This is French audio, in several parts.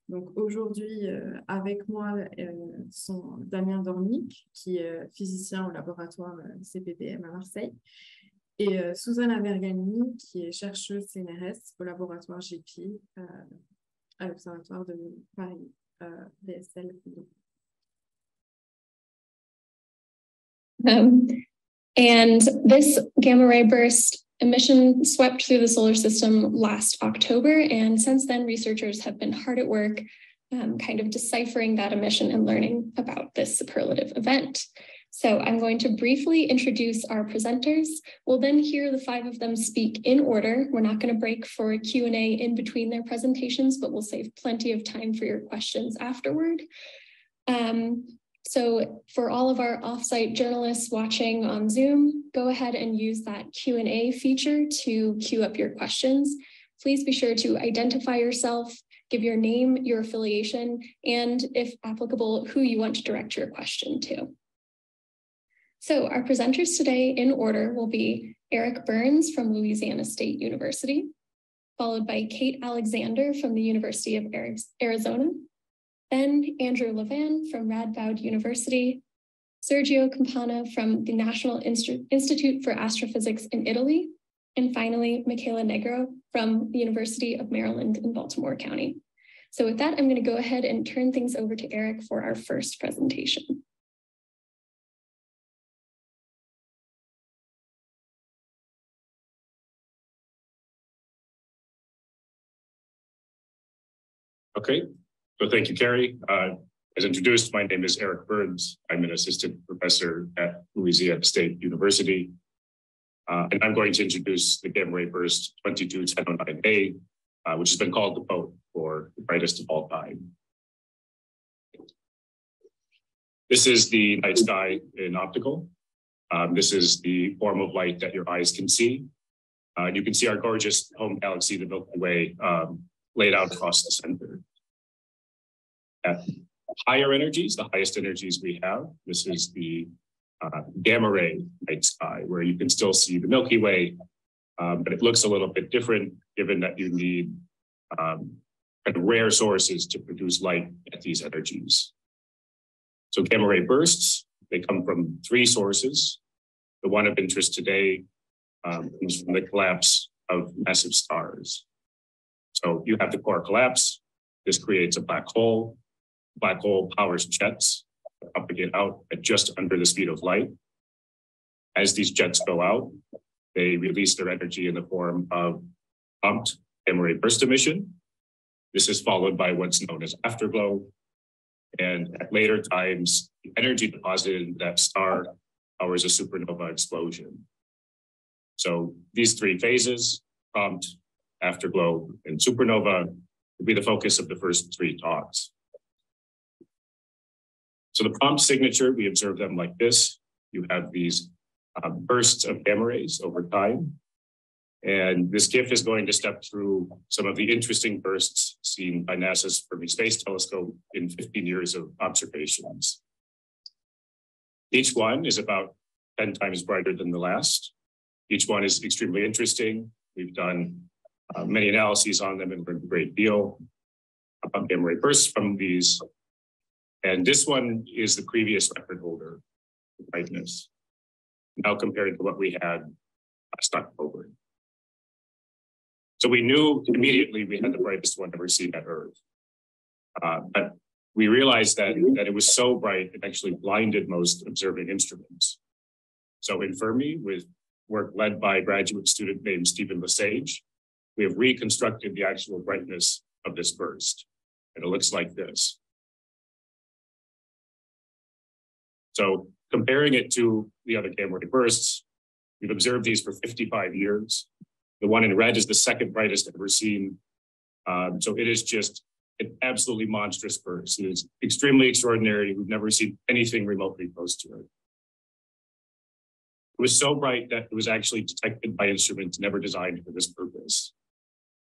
Donc aujourd'hui, avec moi, sont Damien Dornic, qui est physicien au laboratoire CPPM à Marseille, et Susanna Vergani, qui est chercheuse CNRS au laboratoire GEPI à l'Observatoire de Paris, BSL. And this gamma ray burst emission swept through the solar system last October. And since then, researchers have been hard at work kind of deciphering that emission and learning about this superlative event. So I'm going to briefly introduce our presenters. We'll then hear the 5 of them speak in order. We're not going to break for a Q&A in between their presentations, but we'll save plenty of time for your questions afterward. So for all of our offsite journalists watching on Zoom, go ahead and use that Q&A feature to queue up your questions. Please be sure to identify yourself, give your name, your affiliation, and if applicable, who you want to direct your question to. So our presenters today in order will be Eric Burns from Louisiana State University, followed by Kate Alexander from the University of Arizona, then Andrew Levan from Radboud University, Sergio Campana from the National Institute for Astrophysics in Italy, and finally, Michaela Negro from the University of Maryland in Baltimore County. So with that, I'm going to go ahead and turn things over to Eric for our first presentation. Okay. So thank you, Carrie. As introduced, my name is Eric Burns. I'm an assistant professor at Louisiana State University. And I'm going to introduce the gamma ray burst 221009A, which has been called the POTE, for the brightest of all time. This is the night sky in optical. This is the form of light that your eyes can see. You can see our gorgeous home galaxy, the Milky Way, laid out across the center. At higher energies, the highest energies we have, this is the gamma ray night sky, where you can still see the Milky Way, but it looks a little bit different given that you need kind of rare sources to produce light at these energies. So gamma ray bursts, they come from 3 sources. The one of interest today comes from the collapse of massive stars. So you have the core collapse. This creates a black hole. Black hole powers jets that propagate out at just under the speed of light. As these jets go out, they release their energy in the form of pumped gamma ray burst emission. This is followed by what's known as afterglow. And at later times, the energy deposited in that star powers a supernova explosion. So these 3 phases, prompt, afterglow, and supernova, will be the focus of the first 3 talks. So the prompt signature, we observe them like this. You have these bursts of gamma rays over time. And this GIF is going to step through some of the interesting bursts seen by NASA's Fermi Space Telescope in 15 years of observations. Each one is about 10 times brighter than the last. Each one is extremely interesting. We've done many analyses on them and learned a great deal about gamma ray bursts from these. And this one is the previous record holder for brightness, now compared to what we had last October. So we knew immediately we had the brightest one ever seen at Earth. But we realized that it was so bright, it actually blinded most observing instruments. So in Fermi, with work led by a graduate student named Stephen Lesage, we have reconstructed the actual brightness of this burst. And it looks like this. So comparing it to the other gamma ray bursts, we've observed these for 55 years. The one in red is the second brightest ever seen. So it is just an absolutely monstrous burst. It is extremely extraordinary. We've never seen anything remotely close to it. It was so bright that it was actually detected by instruments never designed for this purpose.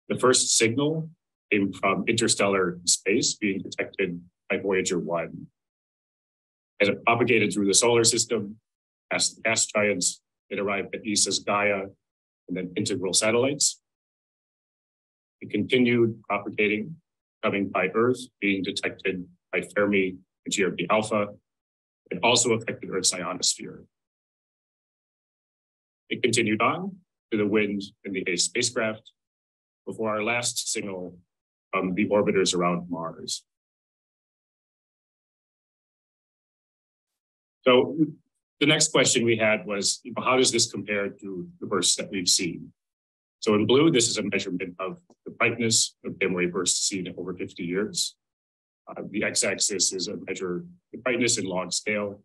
The first signal came from interstellar space being detected by Voyager 1. As it propagated through the solar system, past the gas giants, it arrived at ESA's Gaia and then integral satellites. It continued propagating coming by Earth being detected by Fermi and GRP alpha. It also affected Earth's ionosphere. It continued on to the Wind and the ACE spacecraft before our last signal from the orbiters around Mars. So the next question we had was, how does this compare to the bursts that we've seen? So in blue, this is a measurement of the brightness of gamma ray bursts seen over 50 years. The x-axis is a measure of the brightness in log scale.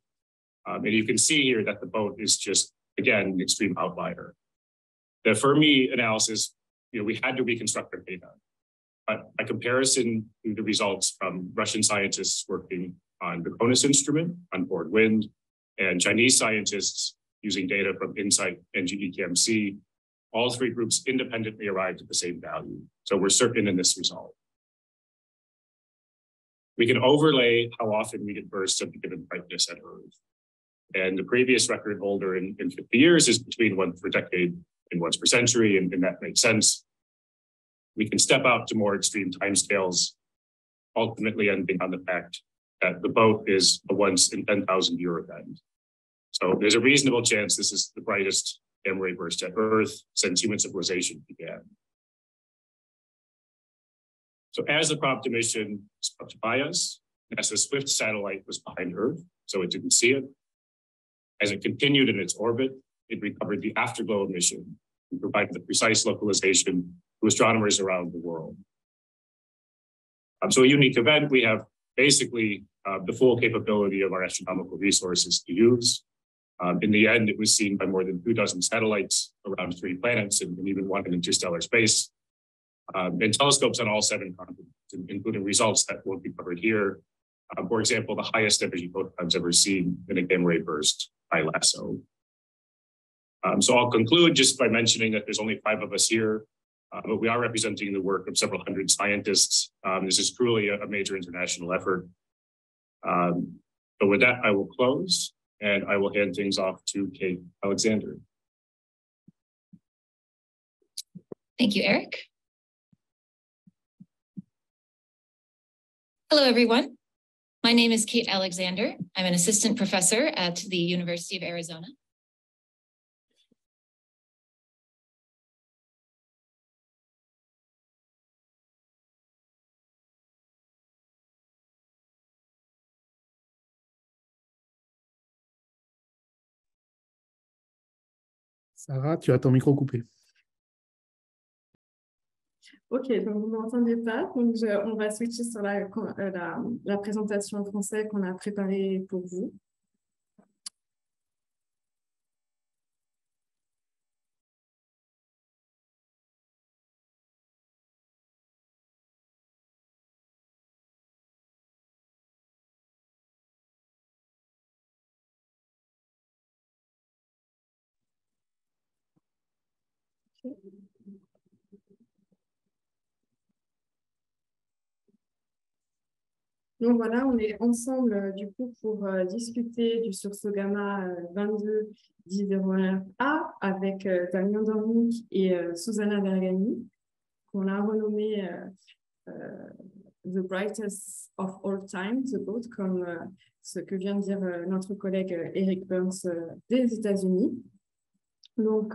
And you can see here that the boat is just, again, an extreme outlier. The Fermi analysis, we had to reconstruct our data. But by comparison to the results from Russian scientists working on the CONUS instrument on board Wind and Chinese scientists using data from InSight and GECAMC, all three groups independently arrived at the same value. So we're certain in this result. We can overlay how often we get bursts of a given brightness at Earth. And the previous record holder in 50 years is between once per decade and once per century, and that makes sense. We can step out to more extreme timescales, ultimately ending on the fact that the boat is a once in 10,000 year event. So there's a reasonable chance this is the brightest gamma ray burst at Earth since human civilization began. So as the Prompt mission swept by us, NASA's Swift satellite was behind Earth, so it didn't see it. As it continued in its orbit, it recovered the afterglow emission and provided the precise localization to astronomers around the world. So a unique event, we have basically the full capability of our astronomical resources to use. In the end, it was seen by more than 24 satellites around 3 planets and even one in interstellar space. And telescopes on all 7 continents, including results that won't be covered here. For example, the highest energy photons ever seen in a gamma ray burst by LASSO. So I'll conclude just by mentioning that there's only 5 of us here, but we are representing the work of several hundred scientists. This is truly a major international effort. But with that, I will close and I will hand things off to Kate Alexander. Thank you, Eric. Hello, everyone. My name is Kate Alexander. I'm an assistant professor at the University of Arizona. Sarah, tu as ton micro coupé. Ok, donc vous ne m'entendez pas. Donc on va switcher sur la présentation en français qu'on a préparée pour vous. Okay. Donc voilà, on est ensemble du coup pour discuter du sursaut gamma 22-1001A avec Damien Dornick et Susanna Vergani, qu'on a renommé The Brightest of All Time, The Boat, comme ce que vient de dire notre collègue Eric Burns des États-Unis. Donc,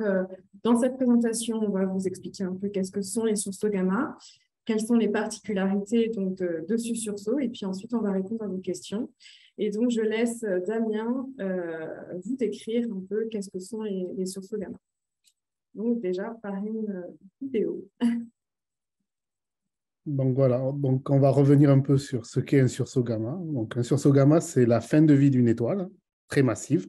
dans cette présentation, on va vous expliquer un peu qu'est-ce que sont les sursauts gamma, quelles sont les particularités donc, de ce sursaut, et puis ensuite, on va répondre à vos questions. Et donc, je laisse Damien vous décrire un peu qu'est-ce que sont les sursauts gamma. Donc, déjà, par une vidéo. Donc voilà, donc on va revenir un peu sur ce qu'est un sursaut gamma. Donc un sursaut gamma, c'est la fin de vie d'une étoile très massive.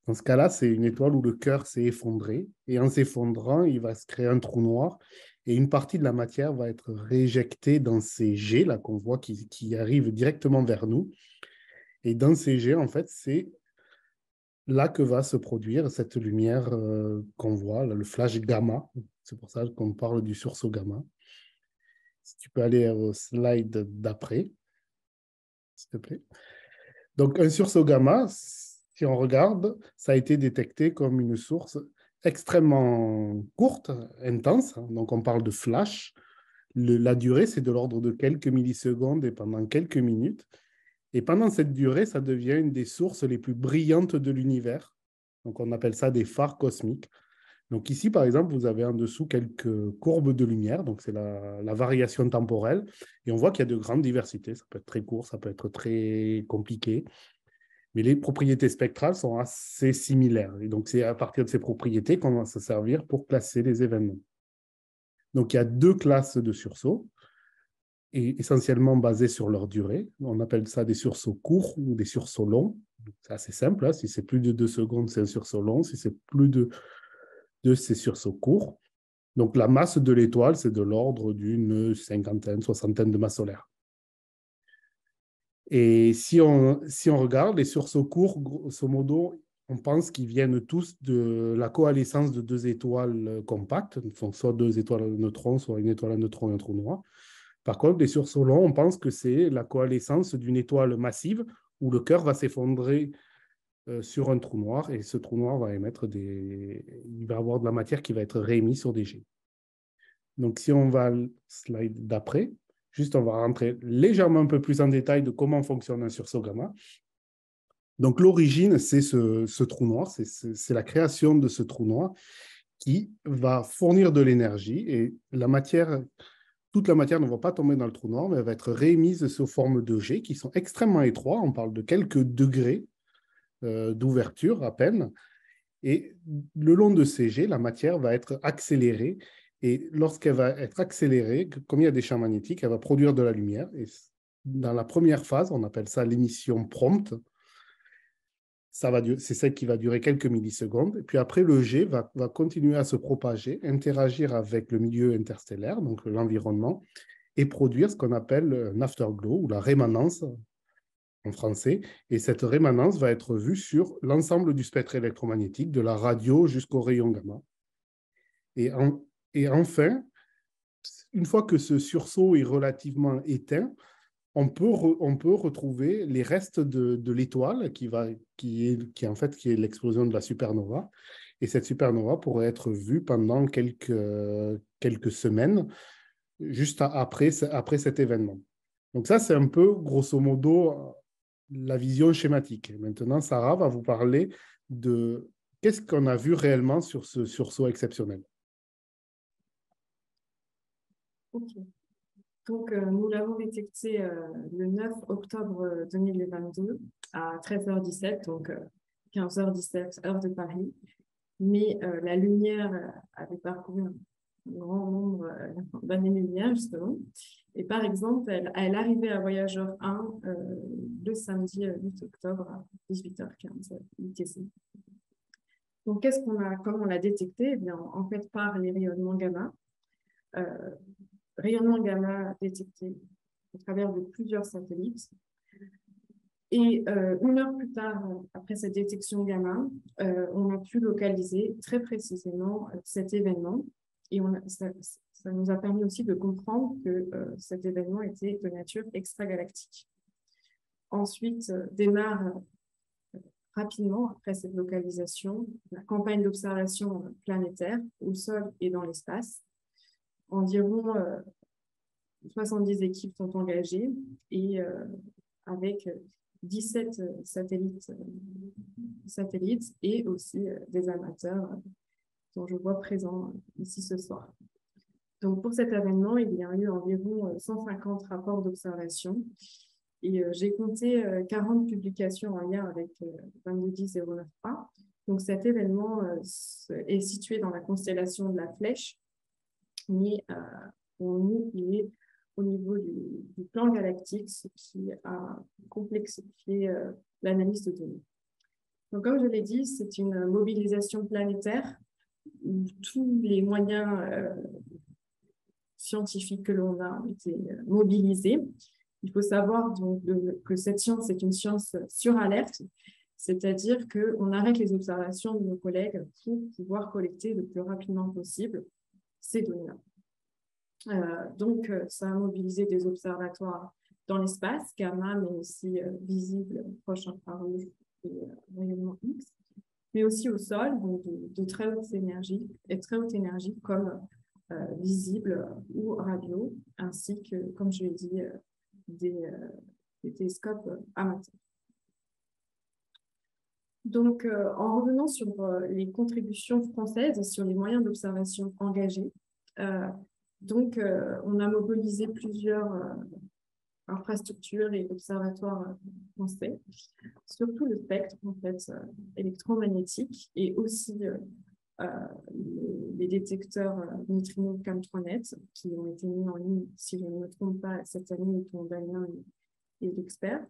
Dans ce cas-là, c'est une étoile où le cœur s'est effondré. Et en s'effondrant, il va se créer un trou noir. Et une partie de la matière va être rééjectée dans ces jets là qu'on voit qui arrivent directement vers nous. Et dans ces jets, en fait, c'est là que va se produire cette lumière qu'on voit, là, le flash gamma. C'est pour ça qu'on parle du sursaut gamma. Si tu peux aller au slide d'après, s'il te plaît. Donc, un sursaut gamma, si on regarde, ça a été détecté comme une source extrêmement courte, intense. Donc, on parle de flash. La durée, c'est de l'ordre de quelques millisecondes et pendant quelques minutes. Et pendant cette durée, ça devient une des sources les plus brillantes de l'univers. Donc, on appelle ça des phares cosmiques. Donc ici, par exemple, vous avez en dessous quelques courbes de lumière. Donc, c'est la variation temporelle. Et on voit qu'il y a de grandes diversités. Ça peut être très court, ça peut être très compliqué. Mais les propriétés spectrales sont assez similaires. Et donc, c'est à partir de ces propriétés qu'on va se servir pour classer les événements. Donc, il y a deux classes de sursauts, et essentiellement basées sur leur durée. On appelle ça des sursauts courts ou des sursauts longs. C'est assez simple. Hein. Si c'est plus de 2 secondes, c'est un sursaut long. Si c'est plus de 2, c'est sursauts courts. Donc, la masse de l'étoile, c'est de l'ordre d'une cinquantaine, soixantaine de masses solaires. Et si on regarde les sursauts courts, grosso modo, on pense qu'ils viennent tous de la coalescence de deux étoiles compactes, donc soit deux étoiles à neutrons, soit une étoile à neutrons et un trou noir. Par contre, les sursauts longs, on pense que c'est la coalescence d'une étoile massive où le cœur va s'effondrer sur un trou noir et ce trou noir va émettre il va avoir de la matière qui va être réémise sur des jets. Donc, si on va au slide d'après, juste on va rentrer légèrement un peu plus en détail de comment fonctionne un sursaut gamma. Donc, l'origine, c'est ce trou noir, c'est la création de ce trou noir qui va fournir de l'énergie et toute la matière ne va pas tomber dans le trou noir, mais elle va être réémise sous forme de jets qui sont extrêmement étroits. On parle de quelques degrés d'ouverture à peine. Et le long de ces jets, la matière va être accélérée. Et lorsqu'elle va être accélérée, comme il y a des champs magnétiques, elle va produire de la lumière. Et dans la première phase, on appelle ça l'émission prompte. C'est celle qui va durer quelques millisecondes. Et puis après, le jet va continuer à se propager, interagir avec le milieu interstellaire, donc l'environnement, et produire ce qu'on appelle un afterglow ou la rémanence en français. Et cette rémanence va être vue sur l'ensemble du spectre électromagnétique, de la radio jusqu'au rayon gamma. Et enfin, une fois que ce sursaut est relativement éteint, on peut retrouver les restes de l'étoile qui est l'explosion de la supernova. Et cette supernova pourrait être vue pendant quelques semaines, juste après cet événement. Donc ça, c'est un peu, grosso modo, la vision schématique. Maintenant, Sarah va vous parler de qu'est-ce qu'on a vu réellement sur ce sursaut exceptionnel. Ok. Donc, nous l'avons détecté le 9 octobre 2022 à 13h17, donc 15h17, heure de Paris. Mais la lumière avait parcouru un grand nombre d'années-lumière, justement. Et par exemple, elle arrivait à Voyageur 1 le samedi 8 octobre à 18h15 UTC. Donc, comment on l'a détecté? Eh bien, en fait, par les rayonnements gamma. Rayonnement gamma détecté au travers de plusieurs satellites. Et 1 heure plus tard, après cette détection gamma, on a pu localiser très précisément cet événement. Et ça nous a permis aussi de comprendre que cet événement était de nature extragalactique. Ensuite, démarre rapidement, après cette localisation, la campagne d'observation planétaire au sol et dans l'espace. Environ 70 équipes sont engagées et avec 17 satellites et aussi des amateurs dont je vois présents ici ce soir. Donc pour cet événement, il y a eu environ 150 rapports d'observation et j'ai compté 40 publications en lien avec 2210-09A. Donc cet événement est situé dans la constellation de la Flèche, mais pour nous, il est au niveau du plan galactique, ce qui a complexifié l'analyse de données. Donc, comme je l'ai dit, c'est une mobilisation planétaire où tous les moyens scientifiques que l'on a ont été mobilisés. Il faut savoir donc que cette science est une science sur alerte, c'est-à-dire qu'on arrête les observations de nos collègues pour pouvoir collecter le plus rapidement possible ces données-là. Donc, ça a mobilisé des observatoires dans l'espace, gamma, mais aussi visibles, proche infrarouge et rayonnement X, mais aussi au sol, donc de très haute énergie, comme visibles ou radio, ainsi que, comme je l'ai dit, des télescopes amateurs. Donc, en revenant sur les contributions françaises et sur les moyens d'observation engagés, on a mobilisé plusieurs infrastructures et observatoires français, surtout le spectre en fait, électromagnétique et aussi les détecteurs neutrinos CAM3net qui ont été mis en ligne, si je ne me trompe pas, cette année, dont Damien est l'expert,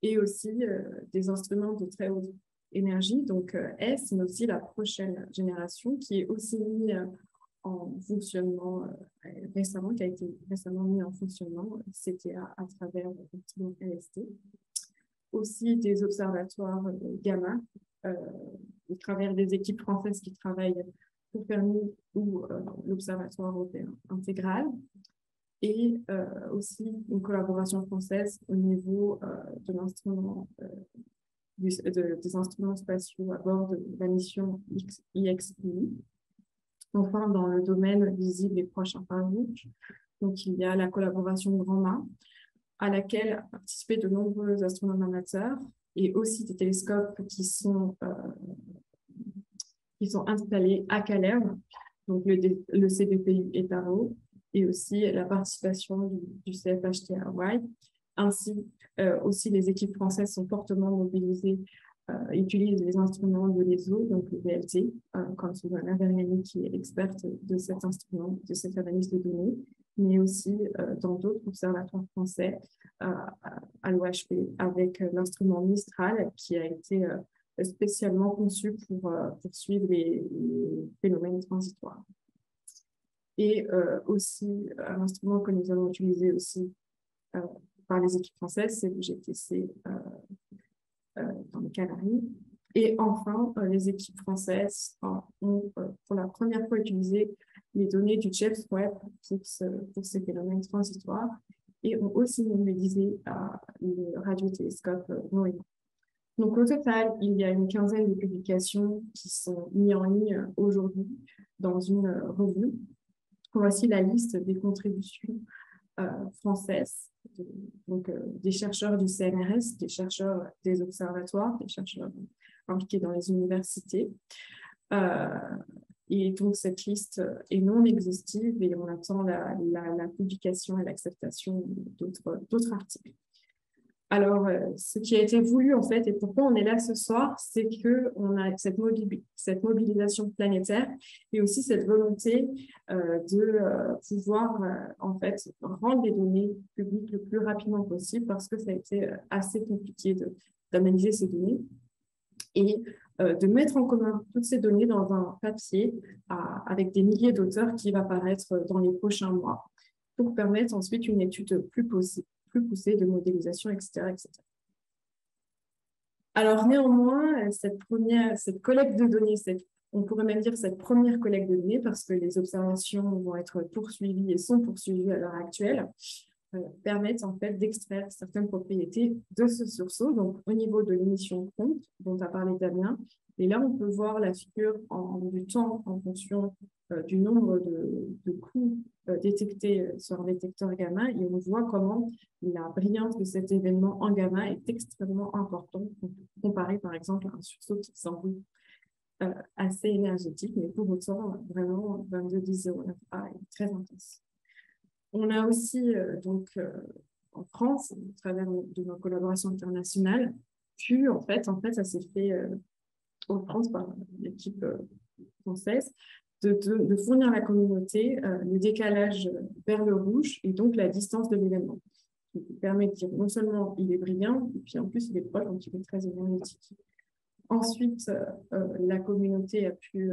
et aussi des instruments de très haute énergie, donc S, mais aussi la prochaine génération qui est aussi mis en fonctionnement récemment, qui a été récemment mis en fonctionnement, CTA, à travers l'instrument LST. Aussi des observatoires gamma, au travers des équipes françaises qui travaillent pour Fermi ou l'Observatoire européen intégral, et aussi une collaboration française au niveau de l'instrument des instruments spatiaux à bord de la mission IXI. Enfin, dans le domaine visible et proche infrarouge, donc il y a la collaboration Grand Mât, à laquelle ont participé de nombreux astronomes amateurs et aussi des télescopes qui sont installés à Calais, donc le CBPU et Taro, et aussi la participation du CFHT à Hawaï. Ainsi, aussi les équipes françaises sont fortement mobilisées, utilisent les instruments de l'ESO, donc le VLT, comme Susanna Vergani qui est experte de cet instrument, de cette analyse de données, mais aussi dans d'autres observatoires français à l'OHP avec l'instrument Mistral qui a été spécialement conçu pour suivre les phénomènes transitoires. Et aussi, un instrument que nous allons utiliser aussi par les équipes françaises, c'est le GTC dans les Canaries. Et enfin, les équipes françaises ont pour la première fois utilisé les données du James Webb pour ces phénomènes transitoires et ont aussi mobilisé le radiotélescope NOEA. Donc au total, il y a une quinzaine de publications qui sont mises en ligne aujourd'hui dans une revue. Voici la liste des contributions françaises, donc des chercheurs du CNRS, des chercheurs des observatoires, des chercheurs impliqués dans les universités. Et donc cette liste est non exhaustive et on attend la publication et l'acceptation d'autres articles. Alors, ce qui a été voulu, en fait, et pourquoi on est là ce soir, c'est qu'on a cette mobilisation planétaire et aussi cette volonté de pouvoir, en fait, rendre les données publiques le plus rapidement possible parce que ça a été assez compliqué d'analyser ces données et de mettre en commun toutes ces données dans un papier avec des milliers d'auteurs qui va paraître dans les prochains mois pour permettre ensuite une étude plus poussée de modélisation, etc., etc. Alors néanmoins, cette collecte de données, on pourrait même dire cette première collecte de données, parce que les observations vont être poursuivies et sont poursuivies à l'heure actuelle, permettent en fait d'extraire certaines propriétés de ce sursaut, donc au niveau de l'émission compte, dont a parlé Damien. Et là, on peut voir la figure du temps en fonction du nombre de coups détectés sur un détecteur gamma, et on voit comment la brillance de cet événement en gamma est extrêmement importante, comparé par exemple à un sursaut qui semble assez énergétique, mais pour autant, vraiment, 221009A est très intense. On a aussi, en France, à travers de nos collaborations internationales, pu, en fait ça s'est fait en France par l'équipe française, de fournir à la communauté le décalage vers le rouge et donc la distance de l'événement, qui permet de dire non seulement il est brillant, et puis en plus il est proche, donc il est très énergétique. Ensuite, la communauté a pu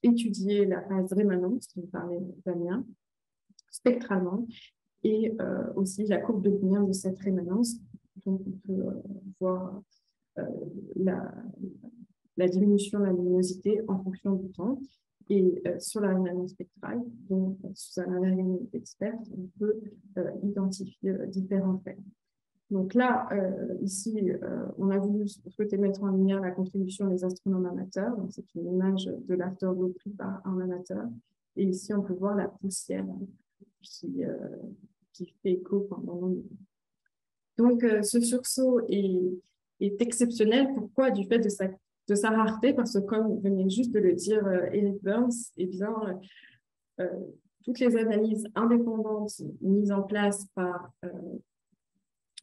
étudier la phase rémanente, dont parlait Damien, spectralement, et aussi la courbe de lumière de cette rémanence. Donc, on peut voir la diminution de la luminosité en fonction du temps. Et sur la rémanence spectrale, dont Susanna Vergani est experte, on peut identifier différents faits. Donc là, ici, on a souhaité mettre en lumière la contribution des astronomes amateurs. C'est une image de l'afterglow pris par un amateur Et ici, on peut voir la poussière qui, qui fait écho pendant l'onde. Donc, ce sursaut est exceptionnel. Pourquoi? Du fait de sa rareté, parce que comme venait juste de le dire Eric Burns, eh bien, toutes les analyses indépendantes mises en place par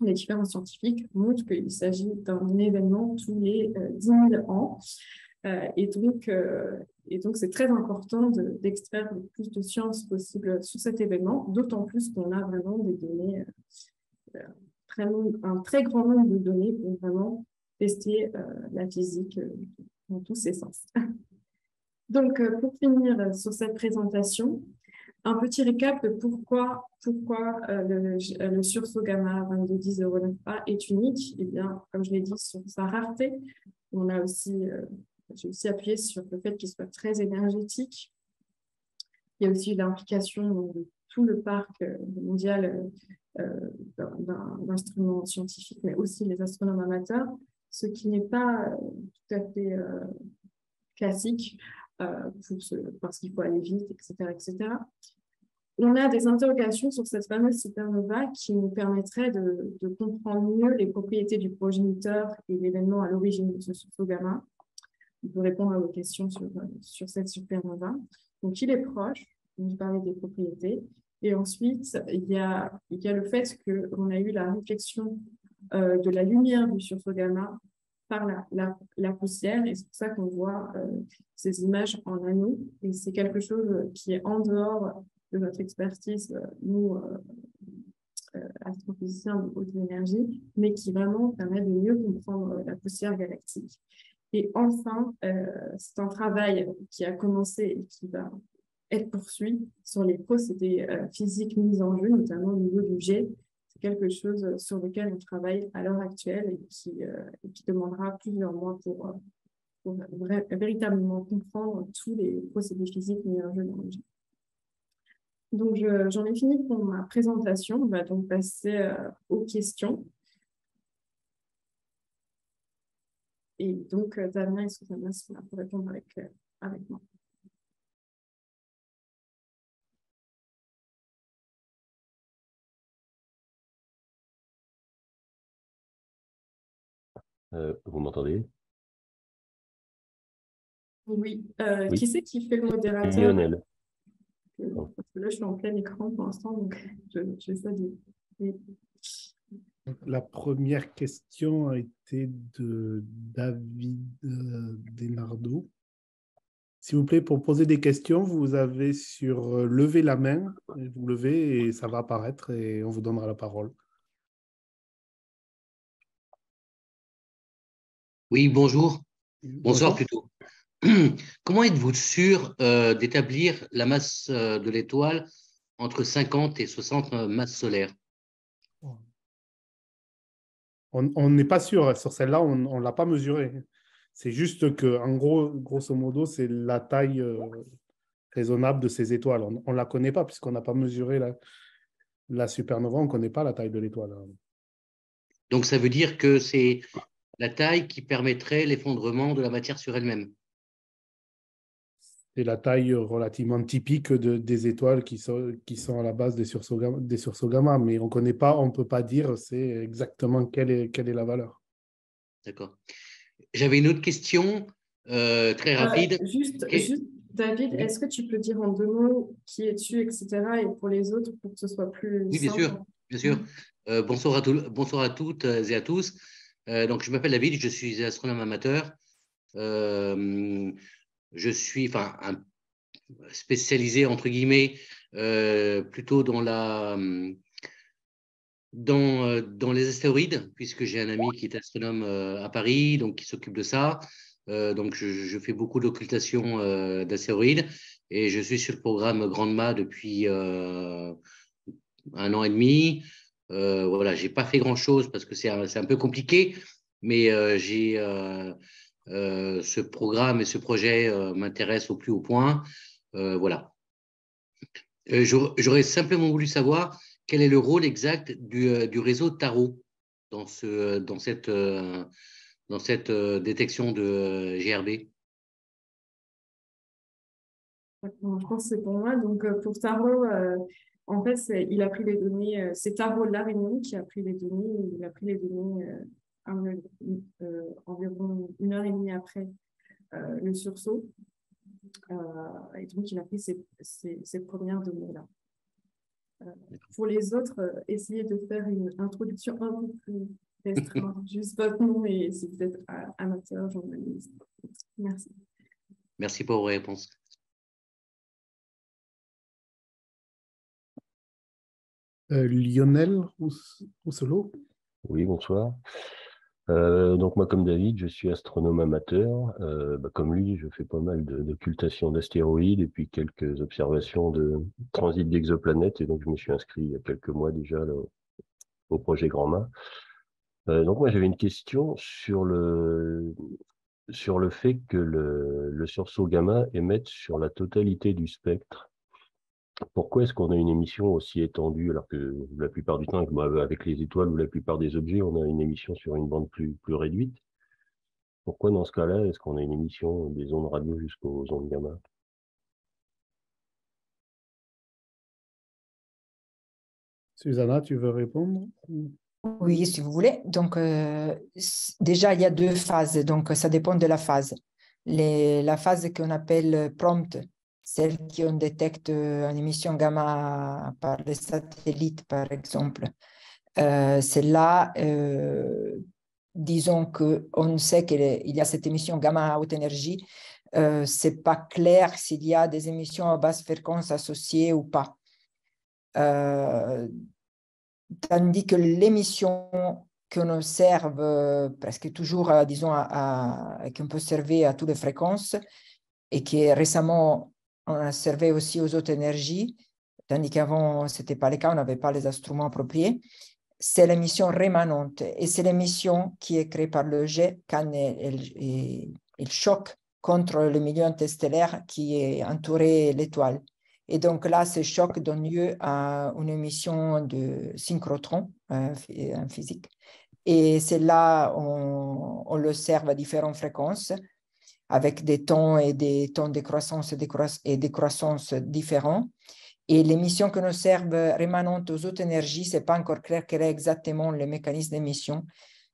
les différents scientifiques montrent qu'il s'agit d'un événement tous les 10 000 ans. Et donc, c'est très important d'extraire le plus de sciences possible sur cet événement, d'autant plus qu'on a vraiment des données, un très grand nombre de données pour vraiment tester la physique dans tous ses sens. Donc, pour finir sur cette présentation, un petit récap de pourquoi le sursaut gamma 2210 de Rönnefra est unique. Eh bien, comme je l'ai dit, sur sa rareté, on a aussi, j'ai aussi appuyé sur le fait qu'il soit très énergétique. Il y a aussi l'implication de tout le parc mondial d'instruments scientifiques, mais aussi les astronomes amateurs, ce qui n'est pas tout à fait classique parce qu'il faut aller vite, etc., etc. On a des interrogations sur cette fameuse supernova qui nous permettraient de comprendre mieux les propriétés du progéniteur et l'événement à l'origine de ce sursaut gamma. On peut répondre à vos questions sur cette supernova. Donc, il est proche, on parlait des propriétés. Et ensuite, il y a le fait qu'on a eu la réflexion de la lumière du sursaut gamma par la poussière, et c'est pour ça qu'on voit ces images en anneaux, et c'est quelque chose qui est en dehors de notre expertise, nous, astrophysiciens de haute énergie, mais qui vraiment permet de mieux comprendre la poussière galactique. Et enfin, c'est un travail qui a commencé et qui va être poursuivi sur les procédés physiques mis en jeu, notamment au niveau du jet. C'est quelque chose sur lequel on travaille à l'heure actuelle et qui demandera plusieurs mois pour véritablement comprendre tous les procédés physiques mis en jeu dans le jet. Donc, j'en ai fini pour ma présentation. On va donc passer aux questions. Et donc, Damien et Susanna sont là pour répondre avec moi. Vous m'entendez? Oui. Oui. Qui c'est qui fait le modérateur? Lionel. Parce que là, je suis en plein écran pour l'instant, donc j'essaie de... Oui. La première question a été de David Desnardo. S'il vous plaît, pour poser des questions, vous avez sur lever la main, vous levez et ça va apparaître et on vous donnera la parole. Oui, bonjour. Bonjour. Bonsoir plutôt. Comment êtes-vous sûr d'établir la masse de l'étoile entre 50 et 60 masses solaires? On n'est pas sûr, sur celle-là, on ne l'a pas mesurée. C'est juste que, en gros, grosso modo, c'est la taille raisonnable de ces étoiles. On ne la connaît pas puisqu'on n'a pas mesuré la supernova, on ne connaît pas la taille de l'étoile. Donc, ça veut dire que c'est la taille qui permettrait l'effondrement de la matière sur elle-même. C'est la taille relativement typique des étoiles qui sont à la base des sursauts gamma, mais on ne connaît pas, on ne peut pas dire c'est exactement quelle est la valeur. D'accord. J'avais une autre question très rapide. Juste, David, Oui. est-ce que tu peux dire en 2 mots qui es-tu, etc., et pour les autres, pour que ce soit plus Oui, bien simple? sûr. Bien sûr. Bonsoir à toutes et à tous. Donc, je m'appelle David, je suis astronome amateur. Je suis spécialisé, entre guillemets, plutôt dans les astéroïdes, puisque j'ai un ami qui est astronome à Paris, donc qui s'occupe de ça. Donc, je fais beaucoup d'occultation d'astéroïdes et je suis sur le programme Grande-Ma depuis 1 an et demi. Voilà, j'ai pas fait grand-chose parce que c'est un peu compliqué, mais j'ai ce programme et ce projet m'intéressent au plus haut point. Voilà. J'aurais simplement voulu savoir quel est le rôle exact du réseau Tarot dans cette détection de GRB. Bon, je pense que c'est pour moi. Donc, pour Taro, en fait, il a pris les données, c'est Taro de La Réunion qui a pris les données. Il a pris les données environ 1 heure et demie après le sursaut. Et donc, il a pris ces premières données-là. Pour les autres, essayez de faire une introduction un peu plus restreinte, juste votre nom et si vous êtes amateur, journaliste. Merci. Merci pour vos réponses. Lionel Rousselot. Oui, bonsoir. Donc moi, comme David, je suis astronome amateur. Comme lui, je fais pas mal d'occultation d'astéroïdes et puis quelques observations de transit d'exoplanètes. Et donc, je me suis inscrit il y a quelques mois déjà là, au projet Grand Mât. Donc moi, j'avais une question sur le fait que le sursaut gamma émette sur la totalité du spectre. Pourquoi est-ce qu'on a une émission aussi étendue alors que la plupart du temps, avec les étoiles ou la plupart des objets, on a une émission sur une bande plus réduite? Pourquoi dans ce cas-là, est-ce qu'on a une émission des ondes radio jusqu'aux ondes gamma? Susanna, tu veux répondre? Oui, si vous voulez. Donc, déjà, il y a 2 phases. Donc, ça dépend de la phase. La phase qu'on appelle prompt, celle qu'on détecte une émission gamma par les satellites, par exemple. C'est là, disons qu'on sait qu'il y a cette émission gamma à haute énergie. Ce n'est pas clair s'il y a des émissions à basse fréquence associées ou pas. Tandis que l'émission qu'on observe presque toujours, disons, qu'on peut observer à toutes les fréquences et qui récemment, on a observé aussi aux hautes énergies, tandis qu'avant, ce n'était pas le cas, on n'avait pas les instruments appropriés, c'est l'émission rémanente et c'est l'émission qui est créée par le jet quand il choque contre le milieu interstellaire qui est entouré l'étoile. Et donc là, ce choc donne lieu à une émission de synchrotron en physique. Et c'est là on l'observe à différentes fréquences avec des temps et des temps de croissance et décroissance différents. Et l'émission qu'on observe rémanente aux hautes énergies, ce n'est pas encore clair quel est exactement le mécanisme d'émission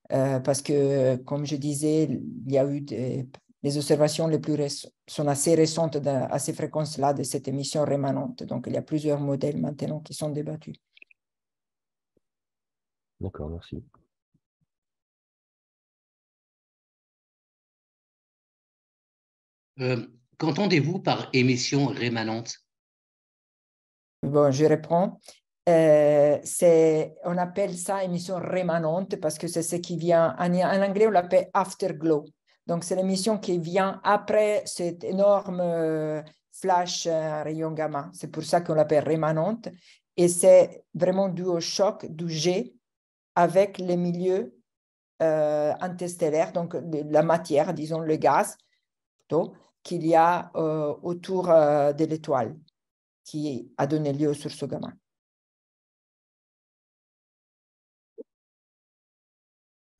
parce que, comme je disais, il y a eu les observations les plus sont assez récentes à ces fréquences-là de cette émission rémanente. Donc, il y a plusieurs modèles maintenant qui sont débattus. D'accord, merci. Qu'entendez-vous par émission rémanente? Bon, je reprends. On appelle ça émission rémanente parce que c'est ce qui vient, en anglais, on l'appelle afterglow. Donc, c'est l'émission qui vient après cet énorme flash rayon gamma. C'est pour ça qu'on l'appelle rémanente. Et c'est vraiment dû au choc du jet avec les milieux interstellaires, donc la matière, disons le gaz, qu'il y a autour de l'étoile qui a donné lieu au sursaut gamma.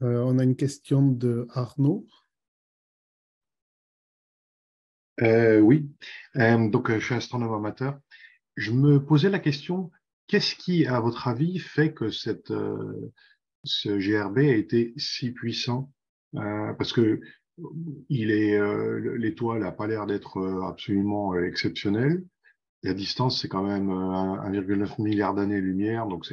On a une question de Arnaud. Oui, donc je suis astronome amateur. Je me posais la question, qu'est-ce qui, à votre avis, fait que ce GRB a été si puissant? Parce que l'étoile n'a pas l'air d'être absolument exceptionnelle. La distance, c'est quand même 1,9 milliard d'années-lumière, donc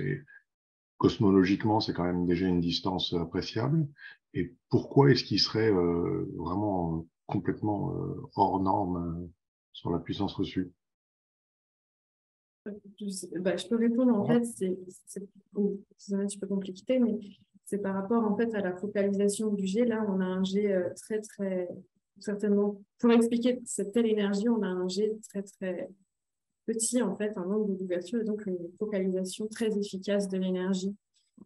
cosmologiquement, c'est quand même déjà une distance appréciable. Et pourquoi est-ce qu'il serait vraiment complètement hors norme sur la puissance reçue? Je peux répondre, en fait, c'est un petit peu compliqué, mais c'est par rapport en fait à la focalisation du jet. Là, on a un jet très, très, certainement, pour expliquer cette telle énergie, on a un jet très, très petit, en fait, un angle d'ouverture, et donc une focalisation très efficace de l'énergie.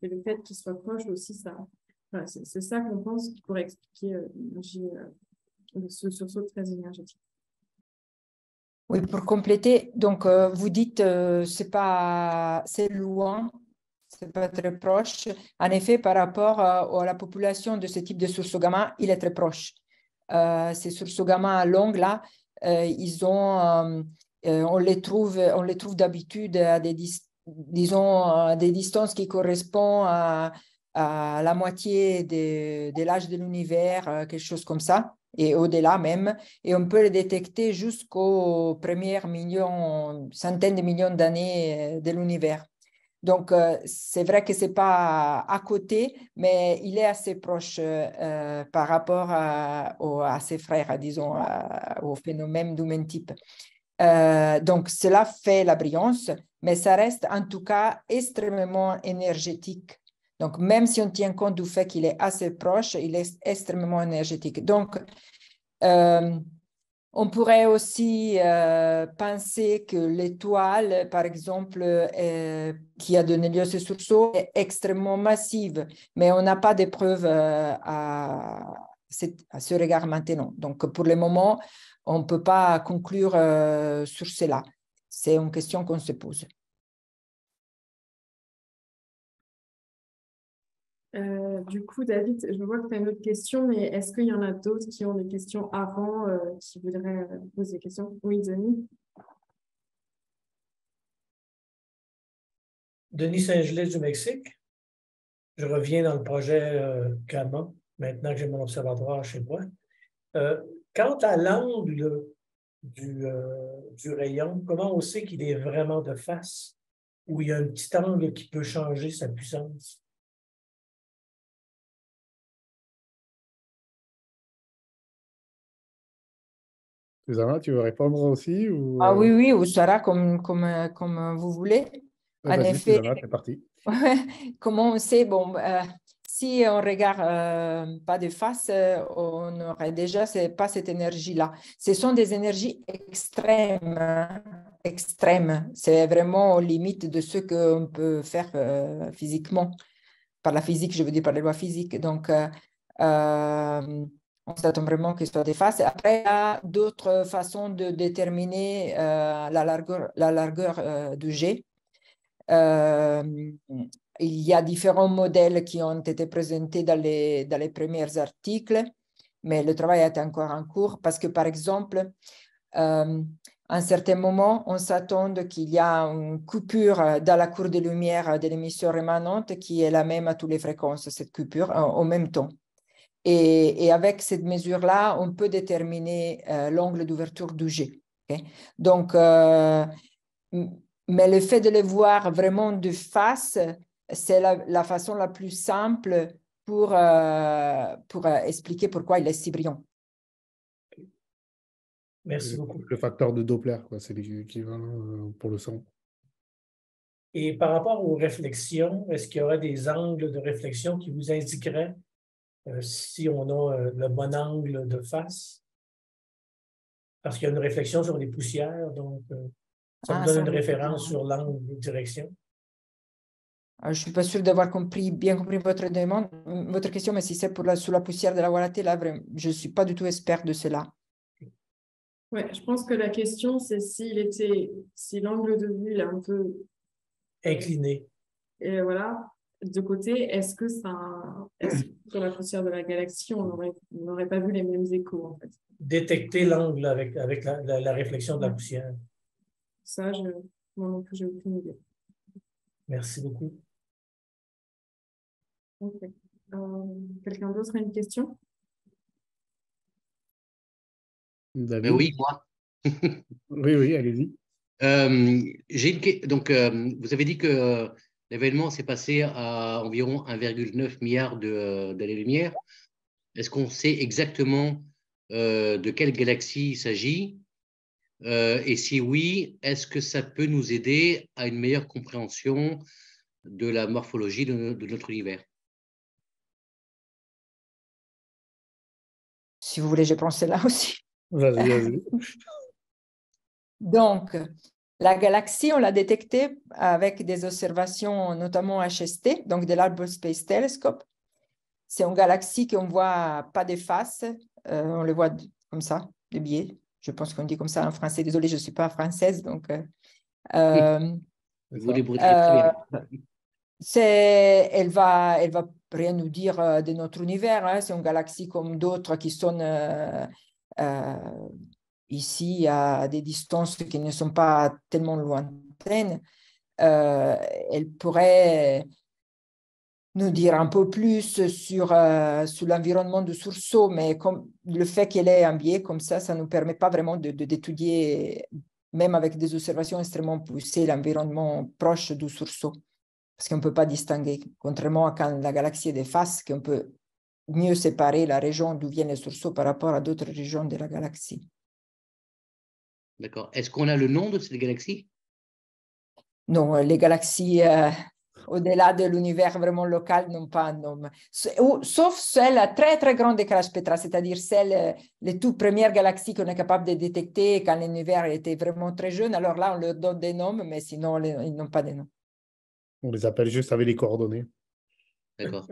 Et le fait qu'il soit proche aussi, ça, voilà, c'est ça qu'on pense qui pourrait expliquer l'énergie de ce sursaut très énergétique. Oui, pour compléter, donc vous dites c'est loin, c'est pas très proche. En effet, par rapport à la population de ce type de sursaut gamma, il est très proche. Ces sursauts gamma longs là, on les trouve d'habitude à des, disons, à des distances qui correspondent à la moitié de l'âge de l'univers, quelque chose comme ça, et au-delà même. Et on peut les détecter jusqu'aux premières centaines de millions d'années de l'univers. Donc, c'est vrai que ce n'est pas à côté, mais il est assez proche par rapport à ses frères, disons, au phénomène du même type. Donc, cela fait la brillance, mais ça reste en tout cas extrêmement énergétique. Donc, même si on tient compte du fait qu'il est assez proche, il est extrêmement énergétique. Donc, on pourrait aussi penser que l'étoile, par exemple, qui a donné lieu à ce sursaut, est extrêmement massive, mais on n'a pas de preuves à ce regard maintenant. Donc, pour le moment, on ne peut pas conclure sur cela. C'est une question qu'on se pose. Du coup, David, je vois que tu as une autre question, mais est-ce qu'il y en a d'autres qui ont des questions avant, qui voudraient poser des questions? Oui, Denis. Denis Saint-Gelais du Mexique. Je reviens dans le projet Gamma, maintenant que j'ai mon observatoire chez moi. Quant à l'angle du rayon, comment on sait qu'il est vraiment de face, ou il y a un petit angle qui peut changer sa puissance? Susanna, tu veux répondre aussi ou... Ah oui, oui, ou Sarah, comme vous voulez. En Vas-y, effet, Susanna, c'est parti. comment on sait, bon, si on regarde pas de face, on n'aurait déjà pas cette énergie-là. Ce sont des énergies extrêmes, hein, extrêmes. C'est vraiment aux limites de ce qu'on peut faire physiquement. Par la physique, je veux dire par les lois physiques. Donc, on s'attend vraiment que ce soit des faces. Après, il y a d'autres façons de déterminer la largeur du jet. Il y a différents modèles qui ont été présentés dans les premiers articles, mais le travail est encore en cours parce que, par exemple, à un certain moment, on s'attend qu'il y a une coupure dans la courbe de lumière de l'émission rémanente qui est la même à toutes les fréquences, cette coupure, en même temps. Et avec cette mesure-là, on peut déterminer l'angle d'ouverture du jet. Okay? Donc, mais le fait de les voir vraiment de face, c'est la façon la plus simple pour expliquer pourquoi il est si brillant. Merci beaucoup. Le facteur de Doppler, c'est l'équivalent pour le son. Et par rapport aux réflexions, est-ce qu'il y aurait des angles de réflexion qui vous indiqueraient si on a le bon angle de face? Parce qu'il y a une réflexion sur les poussières, donc ça vous donne une référence sur l'angle de direction. Je ne suis pas sûre d'avoir bien compris votre question, mais si c'est sur la poussière de la Voie lactée, là, je ne suis pas du tout expert de cela. Oui, je pense que la question, c'est si l'angle de vue est un peu incliné. Et voilà, de côté, est-ce que sur la poussière de la galaxie, on n'aurait pas vu les mêmes échos, en fait? Détecter l'angle avec la réflexion de la poussière. Ça, moi non plus, j'ai aucune idée. Merci beaucoup. Okay. Quelqu'un d'autre a une question? David? Oui, moi. Oui, allez-y. Donc, vous avez dit que l'événement s'est passé à environ 1,9 milliard d'années-lumière. Est-ce qu'on sait exactement de quelle galaxie il s'agit? Et si oui, est-ce que ça peut nous aider à une meilleure compréhension de la morphologie de notre univers? Si vous voulez, je prends celle-là aussi. Vas-y. Donc, la galaxie, on l'a détectée avec des observations, notamment HST, donc de l'Hubble Space Telescope. C'est une galaxie qu'on ne voit pas de face, on le voit comme ça, de biais. Je pense qu'on dit comme ça en français. Désolée, je ne suis pas française, donc... vous débrouillez très bien. Elle va rien nous dire de notre univers. Hein. C'est une galaxie comme d'autres qui sont ici à des distances qui ne sont pas tellement lointaines, elle pourrait nous dire un peu plus sur l'environnement du sursaut, mais comme le fait qu'elle ait un biais comme ça ne nous permet pas vraiment d'étudier, même avec des observations extrêmement poussées, l'environnement proche du sursaut, parce qu'on ne peut pas distinguer, contrairement à quand la galaxie est des faces, qu'on peut mieux séparer la région d'où viennent les sursauts par rapport à d'autres régions de la galaxie. D'accord. Est-ce qu'on a le nom de cette galaxie? Non, les galaxies au-delà de l'univers vraiment local n'ont pas un nom. Sauf celles à très, très grand décalage spectral, c'est-à-dire les toutes premières galaxies qu'on est capable de détecter quand l'univers était vraiment très jeune. Alors là, on leur donne des noms, mais sinon, ils n'ont pas de noms. On les appelle juste avec les coordonnées. D'accord.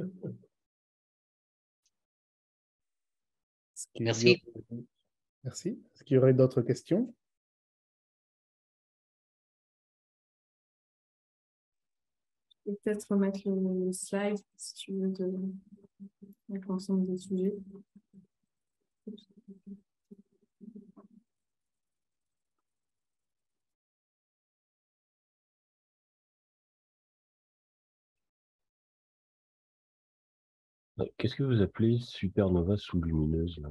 Merci. Merci. Est-ce qu'il y aurait d'autres questions? Peut-être remettre le slide si tu veux avec l'ensemble des sujets. Qu'est-ce que vous appelez supernova sous-lumineuse là?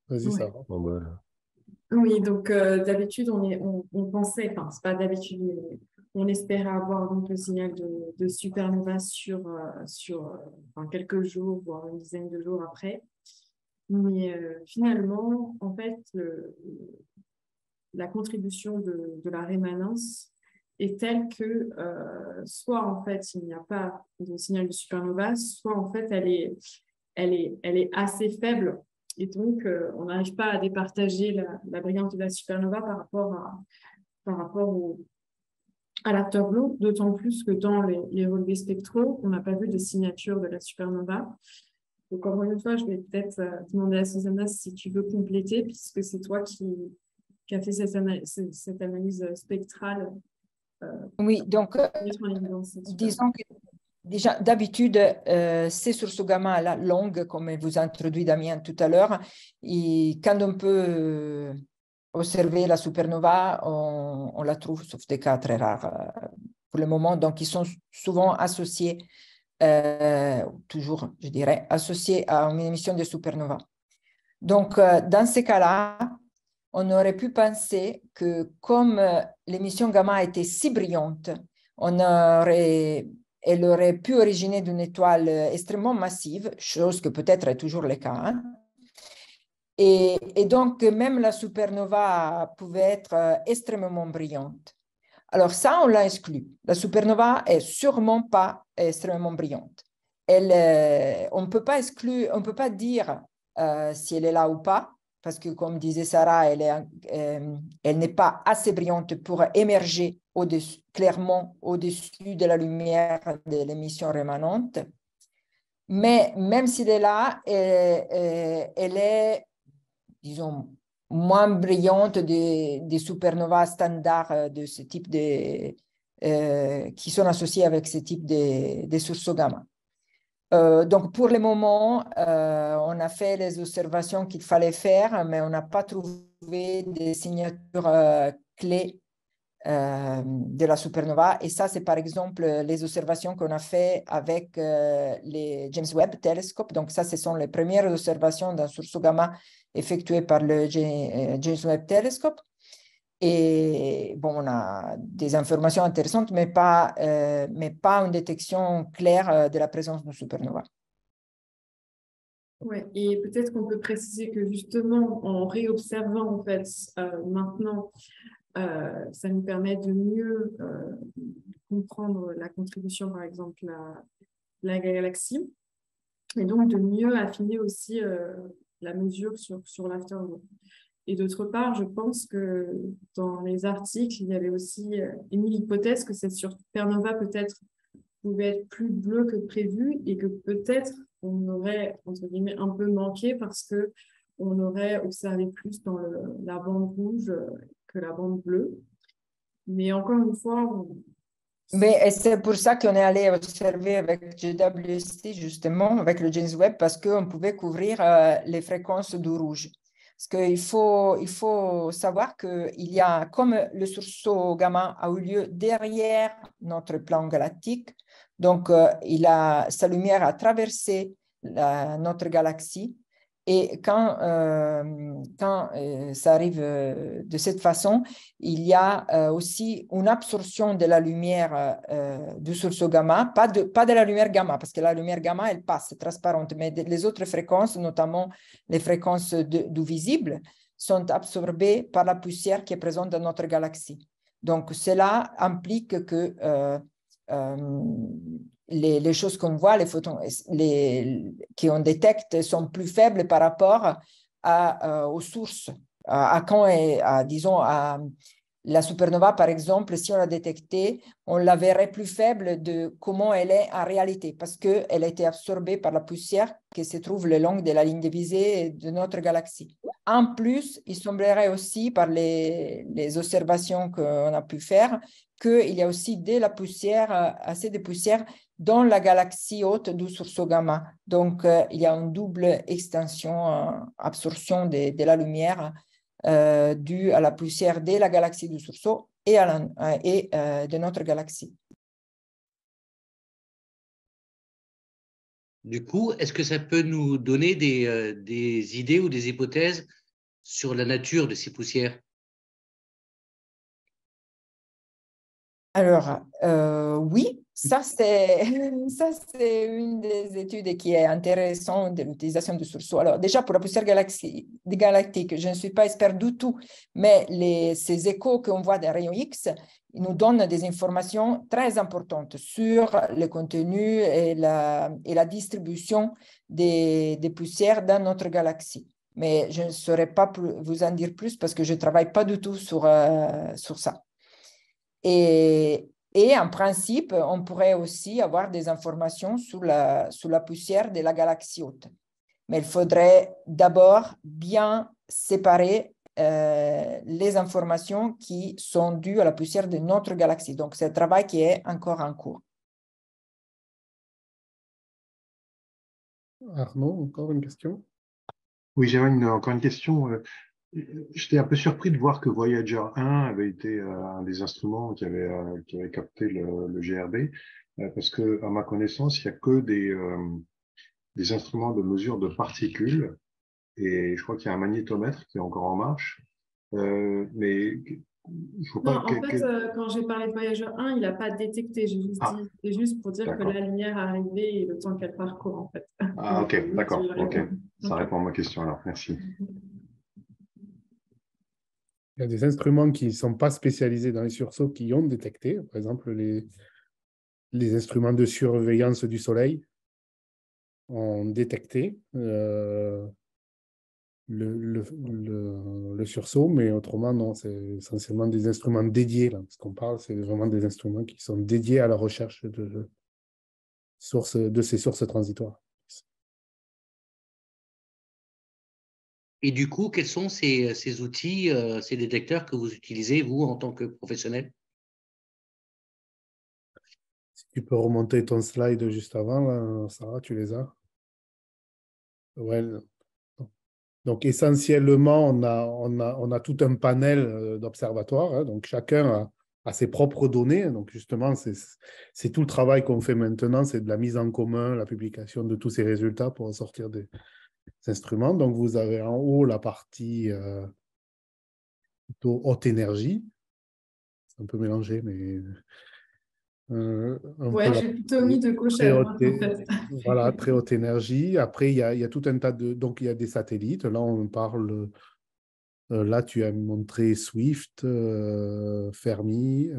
Vas-y, ça va. Bon, voilà. Oui, donc d'habitude, on pensait, enfin, c'est pas d'habitude, mais on espérait avoir donc le signal de supernova sur quelques jours, voire une dizaine de jours après. Mais finalement, en fait, la contribution de la rémanence est telle que soit en fait il n'y a pas de signal de supernova, soit en fait elle est assez faible. Et donc, on n'arrive pas à départager la brillance de la supernova par rapport à la tableau, d'autant plus que dans les relevés spectraux, on n'a pas vu de signature de la supernova. Donc, encore une fois, je vais peut-être demander à Susanna si tu veux compléter, puisque c'est toi qui a fait cette analyse spectrale. Oui, donc, disons que déjà, d'habitude, ces sources gamma longues, comme vous a introduit Damien tout à l'heure, quand on peut observer la supernova, on la trouve, sauf des cas très rares pour le moment. Donc, ils sont souvent associés, toujours, je dirais, associés à une émission de supernova. Donc, dans ces cas-là, on aurait pu penser que comme l'émission gamma était si brillante, elle aurait pu originer d'une étoile extrêmement massive, chose que peut-être est toujours le cas. Hein. Et donc, même la supernova pouvait être extrêmement brillante. Alors ça, on l'a exclu. La supernova est sûrement pas extrêmement brillante. On ne peut pas exclure, on peut pas dire si elle est là ou pas, parce que comme disait Sarah, elle n'est pas assez brillante pour émerger clairement au-dessus de la lumière de l'émission rémanente. Mais même s'il est là, elle est, disons, moins brillante des supernovas standards de ce type qui sont associés avec ce type de sources gamma. Donc, pour le moment, on a fait les observations qu'il fallait faire, mais on n'a pas trouvé des signatures clés de la supernova. Et ça, c'est par exemple les observations qu'on a fait avec les James Webb Telescope. Donc, ça, ce sont les premières observations d'un source gamma effectuées par le James Webb Telescope. Et bon, on a des informations intéressantes, mais pas une détection claire de la présence d'une supernova. Oui, et peut-être qu'on peut préciser que justement, en réobservant en fait maintenant, ça nous permet de mieux comprendre la contribution, par exemple, la galaxie, et donc de mieux affiner aussi la mesure sur l'afterglow. Et d'autre part, je pense que dans les articles, il y avait aussi émis l'hypothèse que cette supernova peut-être pouvait être plus bleue que prévu et que peut-être on aurait, entre guillemets, un peu manqué parce qu'on aurait observé plus dans la bande rouge que la bande bleue. Mais encore une fois, Mais c'est pour ça qu'on est allé observer avec JWST, justement, avec le James Webb, parce qu'on pouvait couvrir les fréquences du rouge. Parce qu'il faut savoir qu'il y a, comme le sursaut gamma a eu lieu derrière notre plan galactique, donc sa lumière a traversé notre galaxie. Et quand ça arrive de cette façon, il y a aussi une absorption de la lumière du sursaut gamma, pas de la lumière gamma, parce que la lumière gamma, elle passe, c'est transparente, mais les autres fréquences, notamment les fréquences du visible, sont absorbées par la poussière qui est présente dans notre galaxie. Donc, cela implique que les choses qu'on voit, les photons qu'on détecte sont plus faibles par rapport aux sources. Disons, à la supernova, par exemple, si on l'a détectée, on la verrait plus faible de comment elle est en réalité, parce qu'elle a été absorbée par la poussière qui se trouve le long de la ligne de visée de notre galaxie. En plus, il semblerait aussi, par les observations qu'on a pu faire, qu'il y a aussi de la poussière, assez de poussière dans la galaxie haute du sursaut gamma. Donc, il y a une double extension, absorption de la lumière due à la poussière de la galaxie du sursaut et de notre galaxie. Du coup, est-ce que ça peut nous donner des idées ou des hypothèses sur la nature de ces poussières? Alors, oui, ça c'est une des études qui est intéressante de l'utilisation du sursaut. Alors, déjà, pour la poussière galactique, je ne suis pas expert du tout, mais ces échos qu'on voit des rayons X nous donnent des informations très importantes sur le contenu et la distribution des poussières dans notre galaxie. Mais je ne saurais pas vous en dire plus parce que je ne travaille pas du tout sur ça. Et en principe, on pourrait aussi avoir des informations sur la poussière de la galaxie haute. Mais il faudrait d'abord bien séparer les informations qui sont dues à la poussière de notre galaxie. Donc, c'est un travail qui est encore en cours. Arnaud, encore une question? Oui, j'avais encore une question. J'étais un peu surpris de voir que Voyager 1 avait été un des instruments qui avait capté le GRB, parce que, à ma connaissance, il n'y a que des instruments de mesure de particules, et je crois qu'il y a un magnétomètre qui est encore en marche. Mais je vois Non, pas en fait, quand j'ai parlé de Voyager 1, il n'a pas détecté. J'ai juste dit, c'est juste pour dire que la lumière arrivait et le temps qu'elle parcourt, en fait. Ah, ok, d'accord, ok. Ça Ok. répond à ma question alors, merci. Il y a des instruments qui ne sont pas spécialisés dans les sursauts qui ont détecté, par exemple les instruments de surveillance du Soleil ont détecté le sursaut, mais autrement, non, c'est essentiellement des instruments dédiés. Là, ce qu'on parle, c'est vraiment des instruments qui sont dédiés à la recherche de ces sources transitoires. Et du coup, quels sont ces outils, ces détecteurs que vous utilisez, vous, en tant que professionnel? Si tu peux remonter ton slide juste avant, là, Sarah, tu les as? Ouais. Donc, essentiellement, on a tout un panel d'observatoires. Hein, donc, chacun a ses propres données. Donc, justement, c'est tout le travail qu'on fait maintenant, c'est de la mise en commun, la publication de tous ces résultats pour en sortir des instruments. Donc, vous avez en haut la partie plutôt haute énergie. C'est un peu mélangé, mais... Ouais, j'ai plutôt mis de gauche à droite, en fait. Voilà, très haute énergie. Après, il y a tout un tas de... Donc, il y a des satellites. Là, on parle... là, tu as montré Swift, Fermi,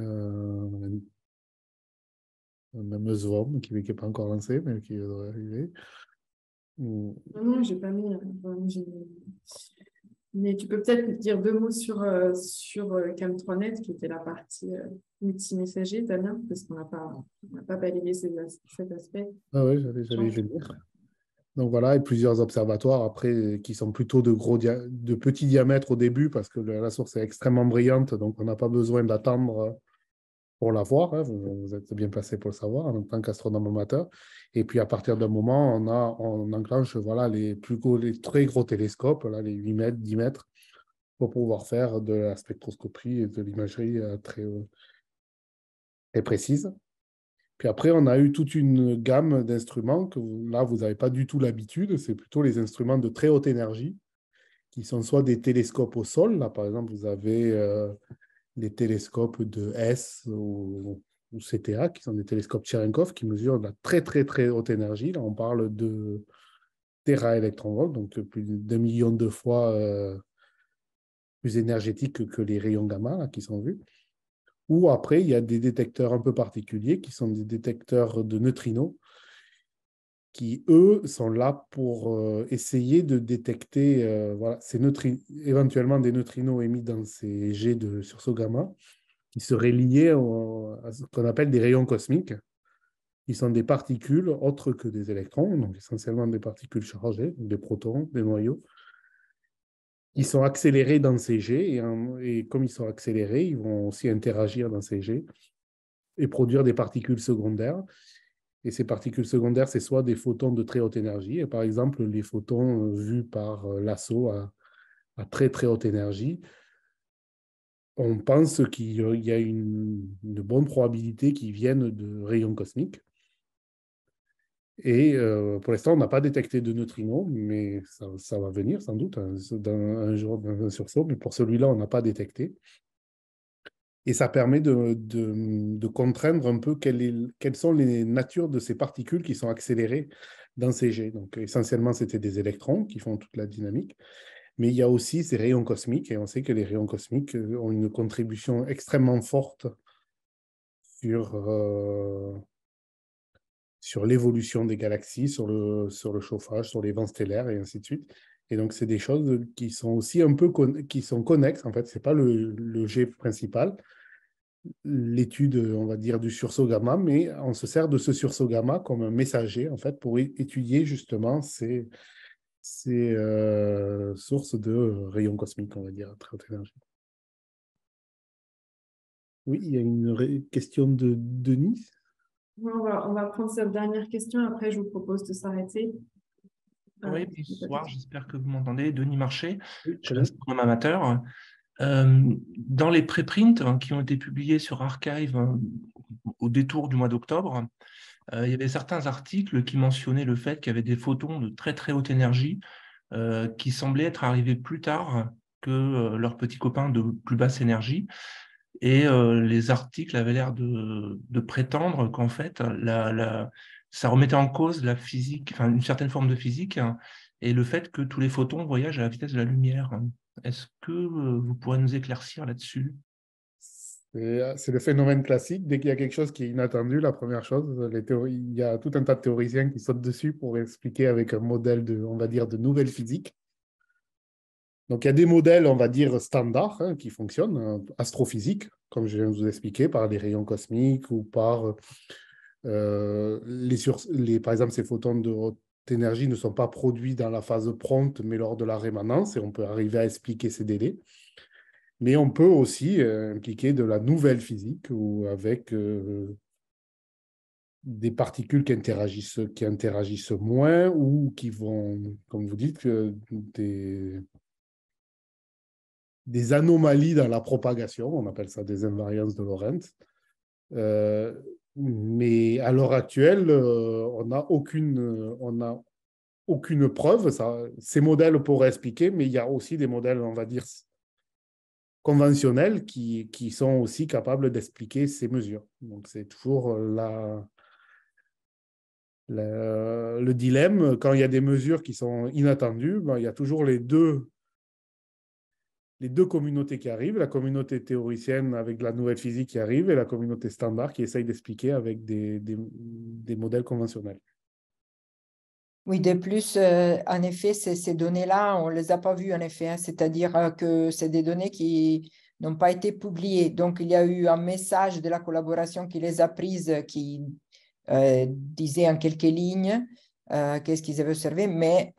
même Swarm, qui n'est pas encore lancé, mais qui devrait arriver. Non, j'ai pas mis... Mais tu peux peut-être dire deux mots sur Cam3net, qui était la partie multimessager, Damien, parce qu'on n'a pas balayé cet aspect. Ah oui, j'allais y venir. Donc voilà, et plusieurs observatoires après qui sont plutôt de petits diamètres au début parce que la source est extrêmement brillante, donc on n'a pas besoin d'attendre pour l'avoir, hein, vous êtes bien placé pour le savoir en tant qu'astronome amateur. Et puis à partir d'un moment, on enclenche voilà, les très gros télescopes, là, les 8 mètres, 10 mètres, pour pouvoir faire de la spectroscopie et de l'imagerie très précise. Puis après, on a eu toute une gamme d'instruments que là, vous n'avez pas du tout l'habitude. C'est plutôt les instruments de très haute énergie, qui sont soit des télescopes au sol. Là, par exemple, vous avez les télescopes de S ou CTA, qui sont des télescopes Cherenkov, qui mesurent de la très, très, très haute énergie. Là, on parle de téraélectronvolts, donc plus d'1 million de fois plus énergétiques que les rayons gamma là, qui sont vus. Ou après, il y a des détecteurs un peu particuliers qui sont des détecteurs de neutrinos qui, eux, sont là pour essayer de détecter voilà, éventuellement des neutrinos émis dans ces jets de sursaut gamma qui seraient liés à ce qu'on appelle des rayons cosmiques, qui sont des particules autres que des électrons, donc essentiellement des particules chargées, des protons, des noyaux. Ils sont accélérés dans ces jets et comme ils sont accélérés, ils vont aussi interagir dans ces jets et produire des particules secondaires. Et ces particules secondaires, c'est soit des photons de très haute énergie, et par exemple, les photons vus par l'ASO à très très haute énergie, on pense qu'il y a une bonne probabilité qu'ils viennent de rayons cosmiques. Et pour l'instant, on n'a pas détecté de neutrinos, mais ça va venir sans doute un jour dans un sursaut. Mais pour celui-là, on n'a pas détecté. Et ça permet de contraindre un peu quelles sont les natures de ces particules qui sont accélérées dans ces jets. Donc, essentiellement, c'était des électrons qui font toute la dynamique. Mais il y a aussi ces rayons cosmiques, et on sait que les rayons cosmiques ont une contribution extrêmement forte sur l'évolution des galaxies, sur le chauffage, sur les vents stellaires, et ainsi de suite. Et donc, c'est des choses qui sont aussi un peu qui sont connexes, en fait. Ce n'est pas le jet principal, l'étude, on va dire, du sursaut gamma, mais on se sert de ce sursaut gamma comme un messager, en fait, pour étudier justement ces sources de rayons cosmiques, on va dire, à très haute énergie. Oui, il y a une question de Denis. On va prendre cette dernière question, après je vous propose de s'arrêter. Oui, bonsoir, j'espère que vous m'entendez. Denis Marché, oui, je suis astronome amateur. Dans les préprints qui ont été publiés sur Archive au détour du mois d'octobre, il y avait certains articles qui mentionnaient le fait qu'il y avait des photons de très très haute énergie qui semblaient être arrivés plus tard que leurs petits copains de plus basse énergie. Et les articles avaient l'air de prétendre qu'en fait, ça remettait en cause la physique, enfin une certaine forme de physique, hein, et le fait que tous les photons voyagent à la vitesse de la lumière. Est-ce que vous pourrez nous éclaircir là-dessus? C'est le phénomène classique. Dès qu'il y a quelque chose qui est inattendu, la première chose, il y a tout un tas de théoriciens qui sautent dessus pour expliquer avec un modèle on va dire, de nouvelle physique. Donc, il y a des modèles, on va dire, standards qui fonctionnent, astrophysiques, comme je viens de vous expliquer, par les rayons cosmiques ou par par exemple, ces photons de haute énergie ne sont pas produits dans la phase prompte, mais lors de la rémanence, et on peut arriver à expliquer ces délais. Mais on peut aussi impliquer de la nouvelle physique ou avec des particules qui interagissent moins ou qui vont, comme vous dites, des anomalies dans la propagation, on appelle ça des invariances de Lorentz. Mais à l'heure actuelle, on n'a aucune preuve. Ces modèles pourraient expliquer, mais il y a aussi des modèles, on va dire, conventionnels qui sont aussi capables d'expliquer ces mesures. Donc, c'est toujours le dilemme. Quand il y a des mesures qui sont inattendues, il y a toujours les deux communautés qui arrivent, la communauté théoricienne avec de la nouvelle physique qui arrive et la communauté standard qui essaye d'expliquer avec des modèles conventionnels. Oui, de plus, en effet, ces données-là, on ne les a pas vues, en effet, hein, c'est-à-dire que c'est des données qui n'ont pas été publiées. Donc, il y a eu un message de la collaboration qui les a prises, qui disait en quelques lignes qu'est-ce qu'ils avaient observé, mais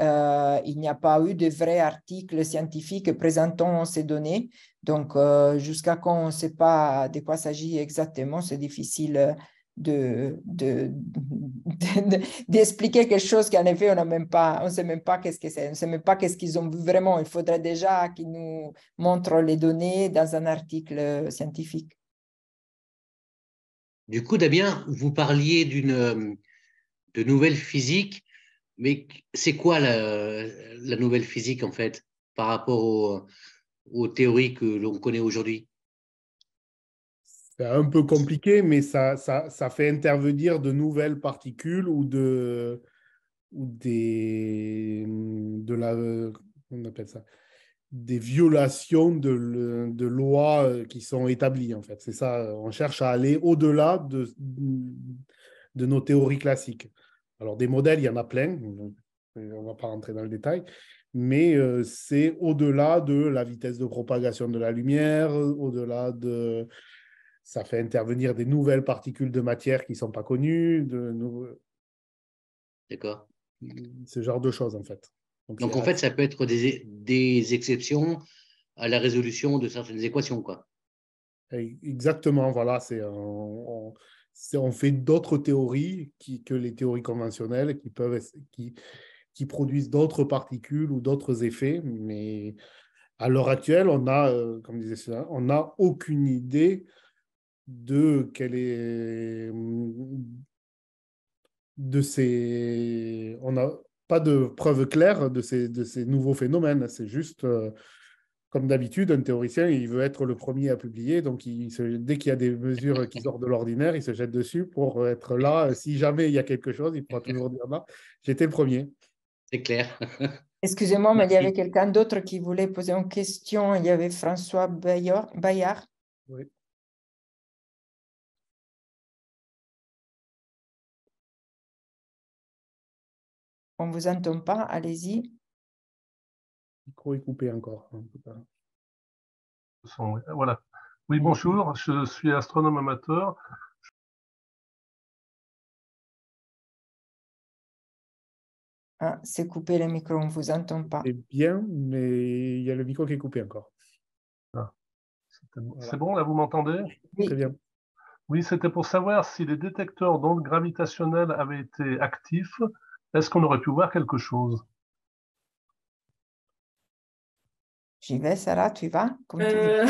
il n'y a pas eu de vrais articles scientifiques présentant ces données. Donc, jusqu'à quand on ne sait pas de quoi il s'agit exactement, c'est difficile d'expliquer quelque chose qu'en effet, on ne sait même pas qu'est-ce que c'est, on ne sait même pas qu'est-ce qu'ils ont vu vraiment. Il faudrait déjà qu'ils nous montrent les données dans un article scientifique. Du coup, Damien, vous parliez de nouvelle physique, mais c'est quoi la nouvelle physique en fait par rapport aux théories que l'on connaît aujourd'hui? C'est un peu compliqué, mais ça fait intervenir de nouvelles particules ou de la, on appelle ça, des violations de lois qui sont établies, en fait. C'est ça, on cherche à aller au-delà de nos théories classiques. Alors, des modèles, il y en a plein, on ne va pas rentrer dans le détail, mais c'est au-delà de la vitesse de propagation de la lumière, au-delà de... Ça fait intervenir des nouvelles particules de matière qui ne sont pas connues, D'accord. ce genre de choses, en fait. Donc en fait, ça peut être des exceptions à la résolution de certaines équations, quoi. Exactement, voilà. On fait d'autres théories que les théories conventionnelles qui produisent d'autres particules ou d'autres effets. Mais à l'heure actuelle, on a, comme disait Sylvain, on n'a aucune idée de quelle est de ces... On n'a pas de preuves claires de ces nouveaux phénomènes. C'est juste, comme d'habitude, un théoricien, il veut être le premier à publier. Donc, dès qu'il y a des mesures qui sortent de l'ordinaire, il se jette dessus pour être là. Si jamais il y a quelque chose, il pourra toujours dire, non, j'étais le premier. C'est clair. Excusez-moi, mais il y avait quelqu'un d'autre qui voulait poser une question. Il y avait François Bayard. Oui. On ne vous entend pas, allez-y. Le micro est coupé encore. Voilà. Oui, bonjour, je suis astronome amateur. Ah, c'est coupé le micro, on ne vous entend pas. C'est bien, mais il y a le micro qui est coupé encore. Ah, c'est bon, là, vous m'entendez? Oui. Très bien. Oui, c'était pour savoir si les détecteurs d'ondes gravitationnelles avaient été actifs. Est-ce qu'on aurait pu voir quelque chose? J'y vais, Sarah, tu vas comme tu veux.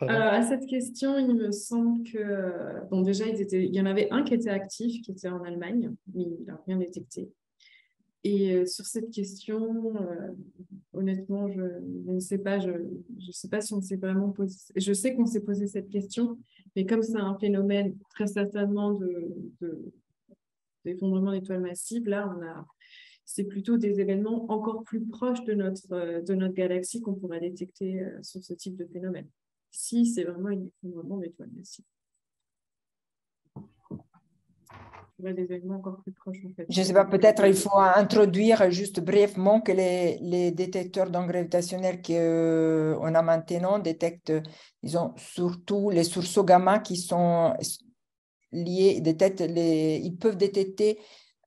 Alors, à cette question, il me semble que, bon, déjà, il y en avait un qui était actif, qui était en Allemagne, mais il n'a rien détecté. Et sur cette question, honnêtement, je ne sais pas, je sais pas si on s'est vraiment posé, je sais qu'on s'est posé cette question, mais comme c'est un phénomène très certainement d'effondrement d'étoiles massives, là, c'est plutôt des événements encore plus proches de notre galaxie qu'on pourrait détecter sur ce type de phénomène. Si c'est vraiment un effondrement d'étoiles massives. Des événements encore plus proches, en fait. Je ne sais pas, peut-être il faut introduire juste brièvement que les détecteurs d'ondes gravitationnelles qu'on a maintenant détectent, disons, surtout les sursauts gamma qui sont liés, ils peuvent détecter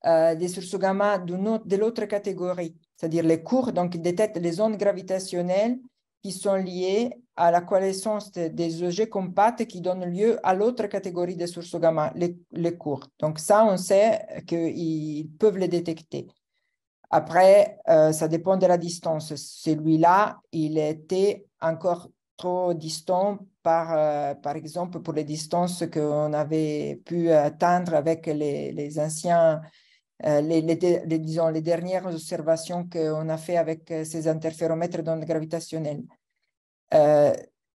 des sursauts gamma de l'autre catégorie, c'est-à-dire les courts, donc ils détectent les ondes gravitationnelles qui sont liées à la coalescence des objets compacts qui donnent lieu à l'autre catégorie des sursauts gamma, les courts. Donc ça, on sait qu'ils peuvent les détecter. Après, ça dépend de la distance. Celui-là, il était encore trop distant, par exemple, pour les distances qu'on avait pu atteindre avec les anciens, disons, les dernières observations qu'on a fait avec ces interféromètres d'ondes gravitationnelles.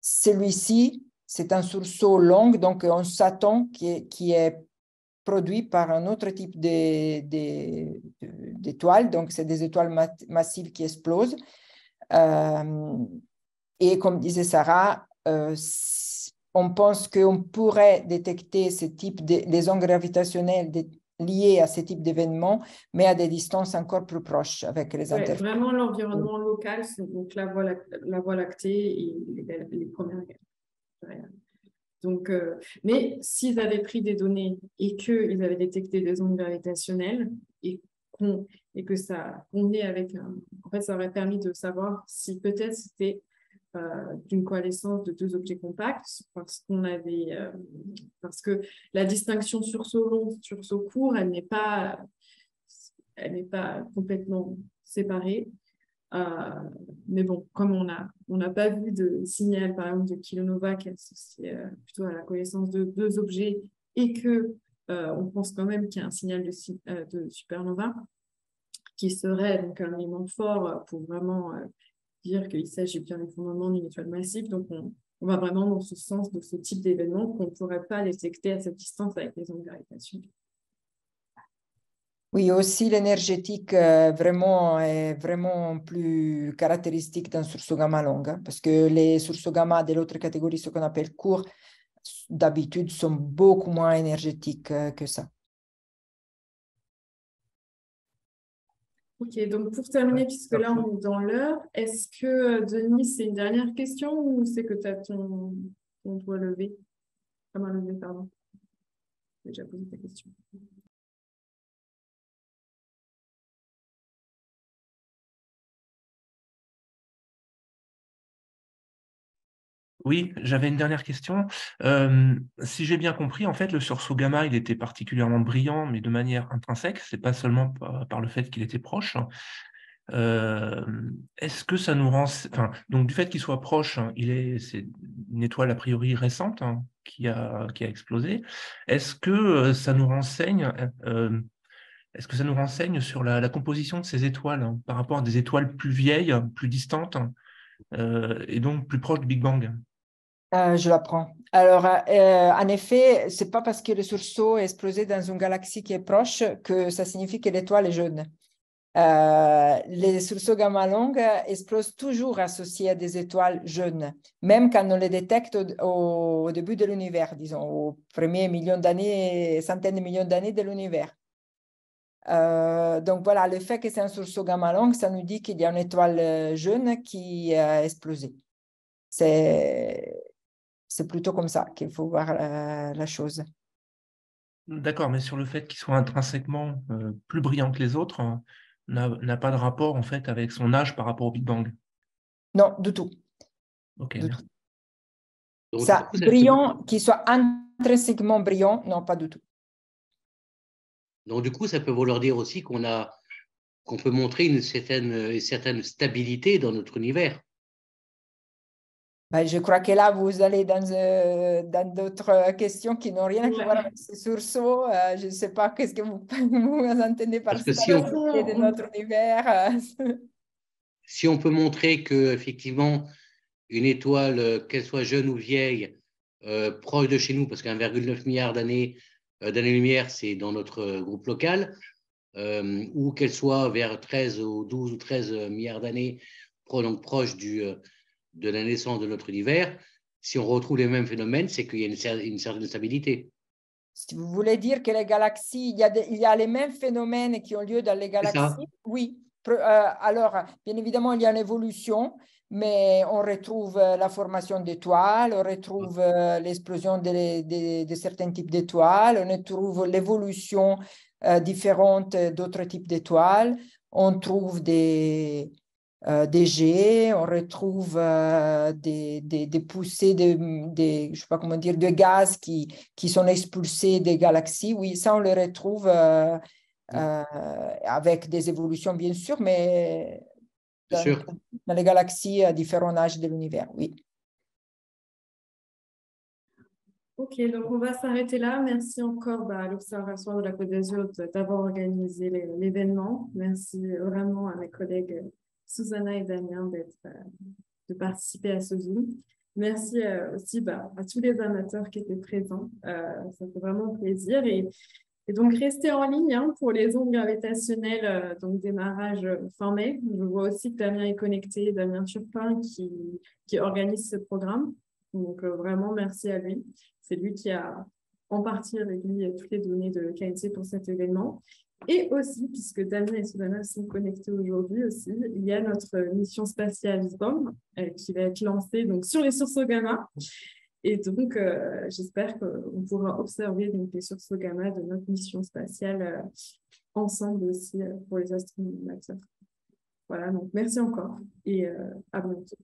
Celui-ci, c'est un sursaut long, donc on s'attend qui est produit par un autre type d'étoiles, donc c'est des étoiles massives qui explosent. Et comme disait Sarah, on pense qu'on pourrait détecter ce type les ondes gravitationnelles liées à ce type d'événements, mais à des distances encore plus proches avec les interférométres. Vraiment l'environnement local, c'est donc la Voie lactée et les premières Donc, mais s'ils avaient pris des données et qu'ils avaient détecté des ondes gravitationnelles et que ça convenait avec en fait, ça aurait permis de savoir si peut-être c'était d'une coalescence de deux objets compacts, parce que la distinction sursaut long, sursaut court, elle n'est pas complètement séparée. Mais bon, comme on n'a pas vu de signal, par exemple, de kilonova qui est associé plutôt à la coalescence de deux objets et que on pense quand même qu'il y a un signal de supernova qui serait donc un élément fort pour vraiment dire qu'il s'agit bien d'effondrement d'une étoile massive. Donc, on va vraiment dans ce sens de ce type d'événement qu'on ne pourrait pas détecter à cette distance avec les ondes gravitationnelles. Oui, aussi l'énergétique est vraiment plus caractéristique d'un sursaut gamma long, hein, parce que les sursauts gamma de l'autre catégorie, ce qu'on appelle courts, d'habitude sont beaucoup moins énergétiques que ça. Ok, donc pour terminer, puisque là on est dans l'heure, est-ce que Denis, c'est une dernière question ou c'est que tu as ton doigt levé? Ta main levée, pardon. J'ai déjà posé ta question. Oui, j'avais une dernière question. Si j'ai bien compris, en fait, le sursaut gamma, il était particulièrement brillant, mais de manière intrinsèque, c'est pas seulement par le fait qu'il était proche. Est-ce que ça nous rend... Enfin, donc, du fait qu'il soit proche, c'est une étoile a priori récente qui a explosé. Est-ce que ça nous renseigne sur la composition de ces étoiles par rapport à des étoiles plus vieilles, plus distantes et donc plus proches du Big Bang? Je l'apprends. Alors, en effet, ce n'est pas parce que le sursaut est explosé dans une galaxie qui est proche que ça signifie que l'étoile est jeune. Les sursauts gamma longs explosent toujours associés à des étoiles jeunes, même quand on les détecte au début de l'univers, disons, aux premiers millions d'années, centaines de millions d'années de l'univers. Donc voilà, le fait que c'est un sursaut gamma long, ça nous dit qu'il y a une étoile jeune qui a explosé. C'est plutôt comme ça qu'il faut voir la chose. D'accord, mais sur le fait qu'il soit intrinsèquement plus brillant que les autres, n'a pas de rapport en fait avec son âge par rapport au Big Bang? Non, du tout. Ok, du merci. Tout. Ça, brillant, qu'il soit intrinsèquement brillant, non, pas du tout. Donc du coup, ça peut vouloir dire aussi qu'on peut montrer une certaine stabilité dans notre univers. Ben, je crois que là, vous allez dans d'autres questions qui n'ont rien à voir avec ce sursaut. Je ne sais pas qu'est-ce que vous entendez par stabilité de notre univers. Si on peut montrer qu'effectivement, une étoile, qu'elle soit jeune ou vieille, proche de chez nous, parce qu'1,9 milliard d'années-lumière, c'est dans notre groupe local, ou qu'elle soit vers 13 ou 12 ou 13 milliards d'années, donc proche de la naissance de notre univers, si on retrouve les mêmes phénomènes, c'est qu'il y a une certaine stabilité. Si vous voulez dire que les galaxies, il y a les mêmes phénomènes qui ont lieu dans les galaxies, oui. Alors, bien évidemment, il y a une évolution, mais on retrouve la formation d'étoiles, on retrouve l'explosion de certains types d'étoiles, on retrouve l'évolution différente d'autres types d'étoiles, on trouve des jets, on retrouve des poussées je sais pas comment dire, de gaz qui sont expulsés des galaxies. Oui, ça, on le retrouve avec des évolutions, bien sûr, mais dans les galaxies à différents âges de l'univers, oui. Ok, donc on va s'arrêter là. Merci encore à l'Observatoire de la Côte d'Azur d'avoir organisé l'événement. Merci vraiment à mes collègues Susanna et Damien de participer à ce Zoom. Merci aussi à tous les amateurs qui étaient présents. Ça fait vraiment plaisir. Et donc, restez en ligne pour les ondes gravitationnelles, donc démarrage fin mai. Je vois aussi que Damien est connecté, Damien Turpin, qui organise ce programme. Donc, vraiment, merci à lui. C'est lui qui a en partie avec lui toutes les données de KNC pour cet événement. Et aussi, puisque Damien et Susanna sont connectés aujourd'hui aussi, il y a notre mission spatiale SBOM qui va être lancée donc, sur les sursauts gamma. Et donc, j'espère qu'on pourra observer donc, les sursauts gamma de notre mission spatiale ensemble aussi pour les astronomes amateurs. Voilà, donc merci encore et à bientôt.